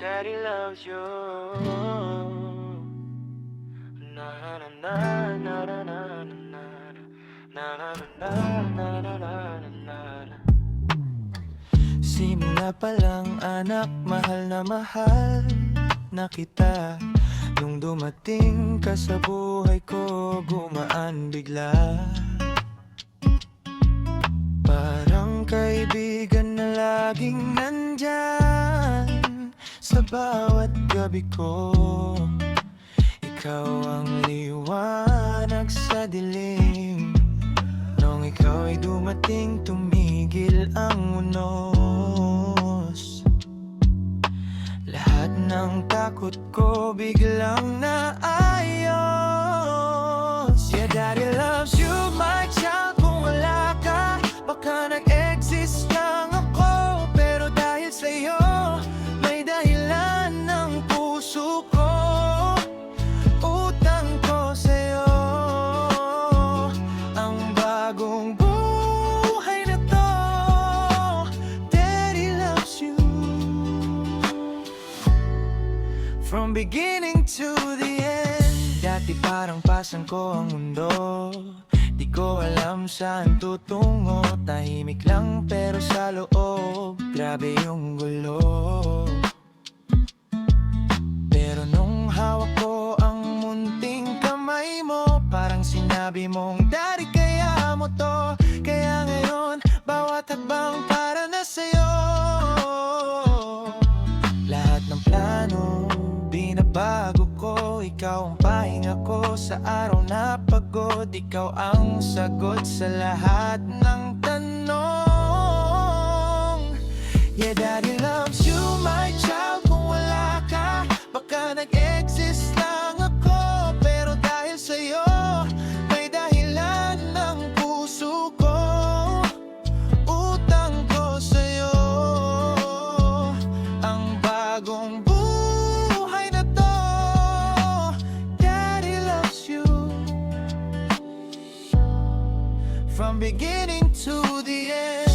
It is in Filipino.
Daddy loves you. Na na na na na na na na na na na na na na. Simula pa lang anak, mahal na kita. Nung dumating ka sa buhay ko, gumaan bigla. Parang kaibigan na laging nandyan sa bawat gabi ko. Ikaw ang liwanag sa dilim. Nung ikaw ay dumating, tumigil ang unos. Lahat ng takot ko biglang naayos. Yeah, Daddy loves you, my child. Kung wala ka, baka nag-exist lang ako. Pero dahil sa'yo, may dahilan ng puso ko. Utang ko sa'yo ang bagong buhay na to. Daddy loves you. From beginning to the end. Dati parang pasan ko ang mundo. Di ko alam saan tutungo. Tahimik lang pero sa loob grabe yung gulo. Pero nung hawak ko ang munting kamay mo, parang sinabi mong, Daddy, kaya mo to. Kaya ngayon, bawat hakbang para na sa'yo. Lahat ng plano binabago ko. Ikaw ang pahinga ko sa araw na pagod. Ikaw ang sagot sa lahat ng tanong. Yeah, Daddy loves you, my child. Kung wala ka, baka nag-exist lang ako. Pero dahil sa'yo, may dahilan ng puso ko. Utang ko sa'yo ang bagong buhay na to. Daddy loves you. From beginning to the end.